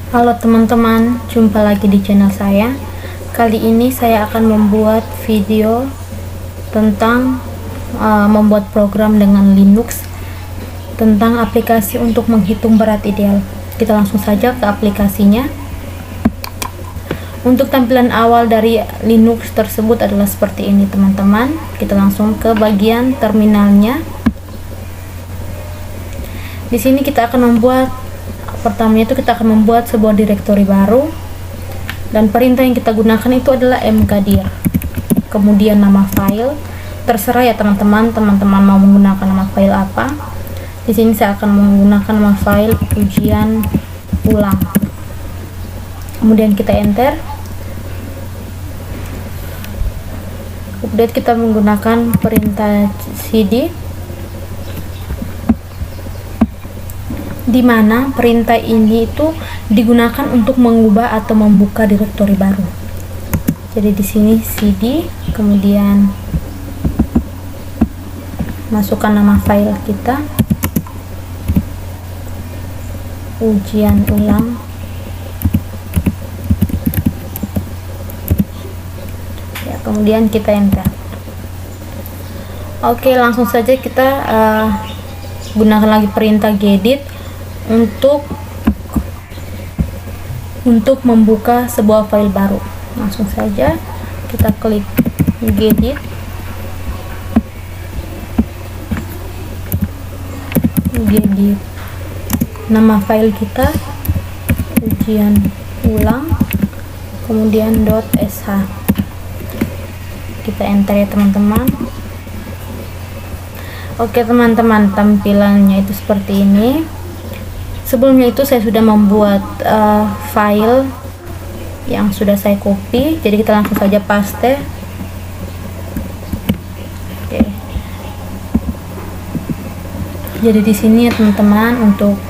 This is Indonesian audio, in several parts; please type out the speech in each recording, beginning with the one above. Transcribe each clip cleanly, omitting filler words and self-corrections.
Halo teman-teman, jumpa lagi di channel saya. Kali ini saya akan membuat video tentang membuat program dengan Linux tentang aplikasi untuk menghitung berat ideal. Kita langsung saja ke aplikasinya. Untuk tampilan awal dari Linux tersebut adalah seperti ini teman-teman. Kita langsung ke bagian terminalnya. Di sini kita akan membuat pertamanya itu kita akan membuat sebuah direktori baru, dan perintah yang kita gunakan itu adalah mkdir. Kemudian nama file, terserah ya teman-teman mau menggunakan nama file apa. Di sini saya akan menggunakan nama file ujian ulang. Kemudian kita enter. Kemudian kita menggunakan perintah cd, di mana perintah ini itu digunakan untuk mengubah atau membuka direktori baru. Jadi di sini cd, kemudian masukkan nama file kita, ujian ulang. Ya, kemudian kita enter. Oke, langsung saja kita gunakan lagi perintah gedit untuk membuka sebuah file baru. Langsung saja kita klik gedit, nama file kita ujian ulang, kemudian .sh. Kita enter ya teman-teman. Oke teman-teman, tampilannya itu seperti ini. Sebelumnya itu saya sudah membuat file yang sudah saya copy, jadi kita langsung saja paste. Oke. Jadi di sini ya teman-teman, untuk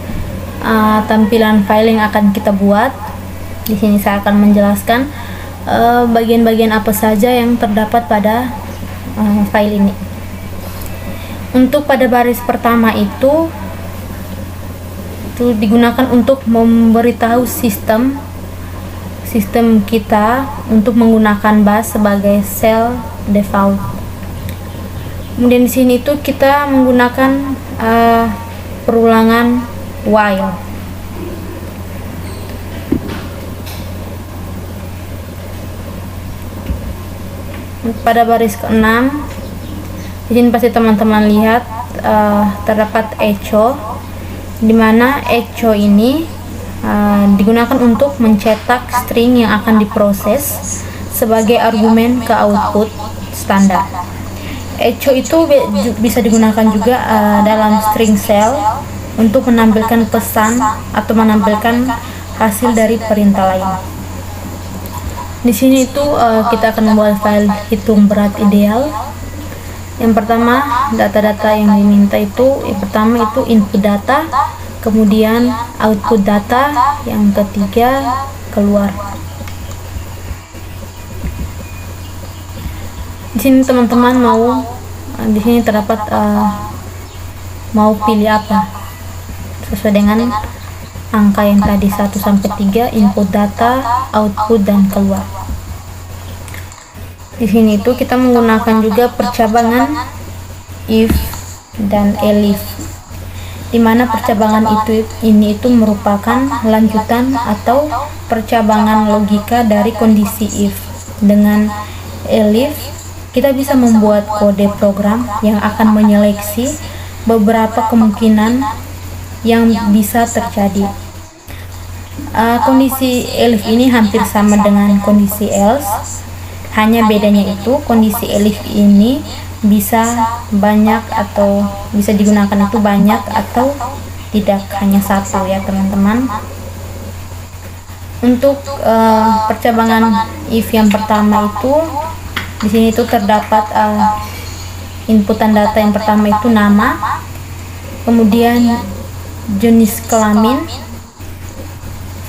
tampilan file yang akan kita buat, di sini saya akan menjelaskan bagian-bagian apa saja yang terdapat pada file ini. Untuk pada baris pertama itu digunakan untuk memberitahu sistem kita untuk menggunakan bash sebagai shell default. Kemudian di sini itu kita menggunakan perulangan while. Pada baris ke-6, di sini pasti teman-teman lihat terdapat echo, di mana echo ini digunakan untuk mencetak string yang akan diproses sebagai argumen ke output standar. Echo itu bisa digunakan juga dalam string cell untuk menampilkan pesan atau menampilkan hasil dari perintah lain. Di sini itu kita akan membuat file hitung berat ideal. Yang pertama, data-data yang diminta itu, yang pertama itu input data, kemudian output data, yang ketiga keluar. Di sini teman-teman di sini terdapat mau pilih apa sesuai dengan angka yang tadi 1 sampai 3, input data, output, dan keluar. Di sini itu kita menggunakan juga percabangan if dan elif, di mana percabangan ini merupakan lanjutan atau percabangan logika dari kondisi if. Dengan elif kita bisa membuat kode program yang akan menyeleksi beberapa kemungkinan yang bisa terjadi. Kondisi elif ini hampir sama dengan kondisi else. Hanya bedanya itu kondisi elif ini bisa banyak atau bisa digunakan itu banyak atau tidak, hanya satu ya teman-teman. Untuk percabangan if yang pertama itu, di sini itu terdapat inputan data yang pertama itu nama, kemudian jenis kelamin,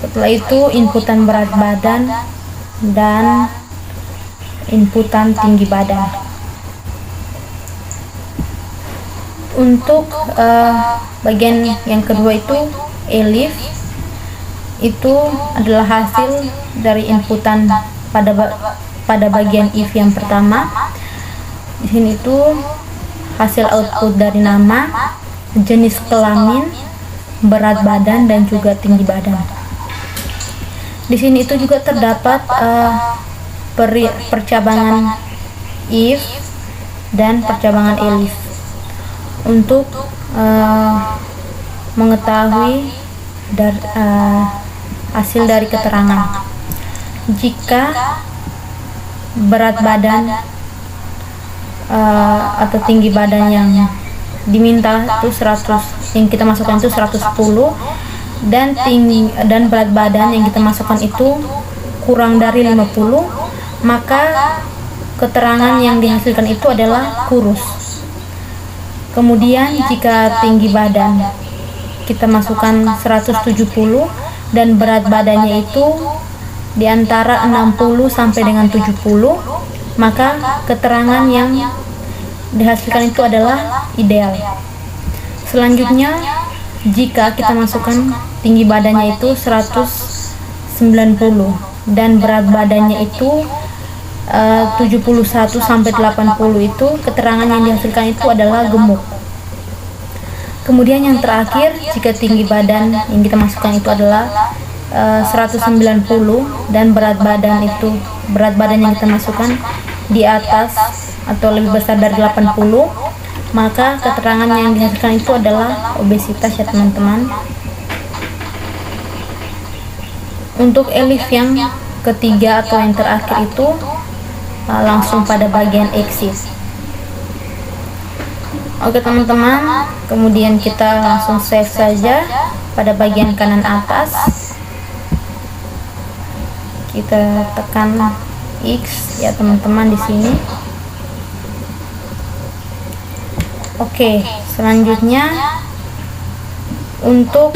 setelah itu inputan berat badan, dan inputan tinggi badan. Untuk bagian yang kedua itu elif, itu adalah hasil dari inputan pada bagian if yang pertama. Di sini itu hasil output dari nama, jenis kelamin, berat badan, dan juga tinggi badan. Di sini itu juga terdapat percabangan if dan percabangan elif untuk mengetahui hasil dari keterangan. Jika berat badan atau tinggi badan yang diminta itu 100, yang kita masukkan itu 110, dan berat badan yang kita masukkan itu kurang dari 50, maka keterangan yang dihasilkan itu adalah kurus. Kemudian jika tinggi badan kita masukkan 170 dan berat badannya itu di antara 60 sampai dengan 70, maka keterangan yang dihasilkan itu adalah ideal. Selanjutnya, jika kita masukkan tinggi badannya itu 190 dan berat badannya itu 71 sampai 80, itu keterangan yang dihasilkan itu adalah gemuk. Kemudian yang terakhir, jika tinggi badan yang kita masukkan itu adalah 190 dan berat badan yang kita masukkan di atas atau lebih besar dari 80, maka keterangan yang dihasilkan itu adalah obesitas ya teman-teman. Untuk elif yang ketiga atau yang terakhir itu langsung pada bagian exit. Oke teman-teman, kemudian kita langsung save saja pada bagian kanan atas. Kita tekan X ya teman-teman di sini. Oke, selanjutnya untuk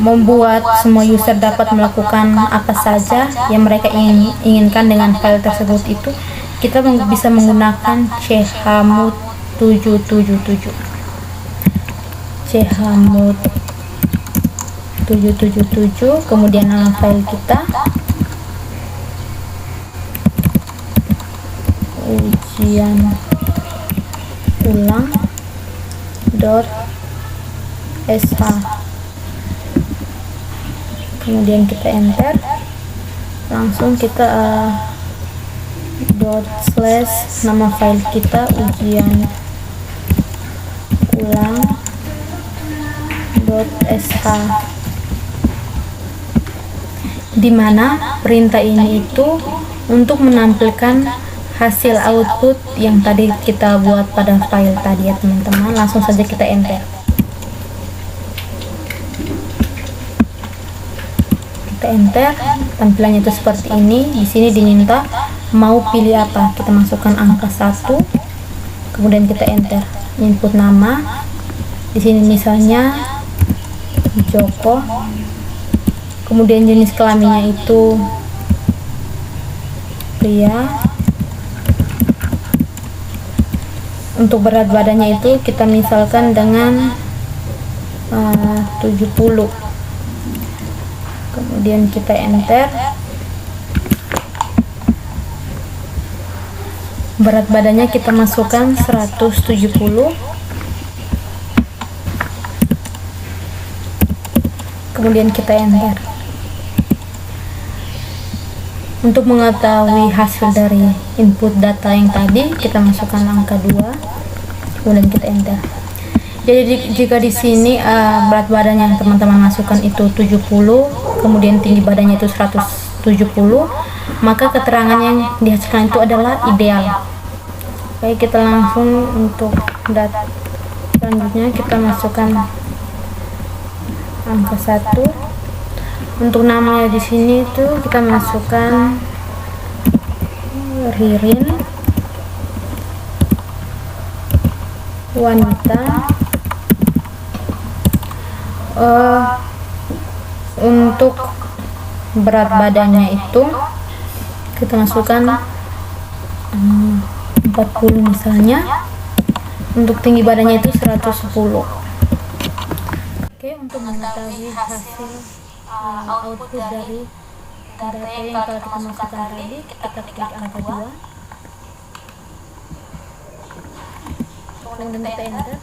membuat semua user dapat melakukan apa saja yang mereka inginkan dengan file tersebut, itu kita bisa menggunakan chmod 777. chmod 777, kemudian nama file kita ujian ulang .sh, kemudian kita enter, langsung kita // nama file kita ujian ulang .sh, dimana perintah ini itu untuk menampilkan hasil output yang tadi kita buat pada file tadi ya teman-teman. Langsung saja kita enter. Kita enter, tampilannya itu seperti ini. Di sini diminta mau pilih apa, kita masukkan angka 1, kemudian kita enter input nama. Di sini misalnya Joko, kemudian jenis kelaminnya itu pria. Untuk berat badannya itu kita misalkan dengan 70, kemudian kita enter. Berat badannya kita masukkan 170, kemudian kita enter. Untuk mengetahui hasil dari input data yang tadi, kita masukkan angka 2, kemudian kita enter. Jadi jika di sini berat badan yang teman-teman masukkan itu 70, kemudian tinggi badannya itu 170, maka keterangan yang dihasilkan itu adalah ideal. Baik, kita langsung untuk data selanjutnya kita masukkan angka 1. Untuk namanya di sini itu kita masukkan Ririn, wanita. Untuk berat badannya itu kita masukkan 40 misalnya. Untuk tinggi badannya itu 110. untuk mengetahui hasil output dari data yang telah kita masukkan tadi, kita klik angka 2, kemudian kita enter.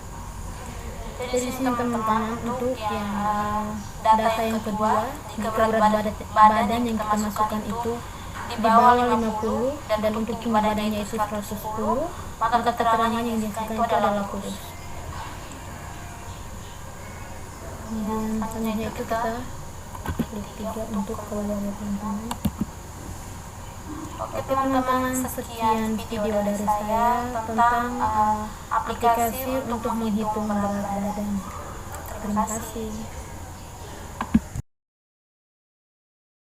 Jadi di sini teman-teman untuk yang data yang kedua, jika berat badan yang kita masukkan itu di bawah 50 dan untuk tinggi badannya itu 110, maka keterangan yang dihasilkan itu adalah kurus. Kemudian selanjutnya itu kita klik 3 untuk keluar teman-teman. Oke teman-teman, sekian video dari saya tentang aplikasi untuk menghitung berat badan. Terima kasih.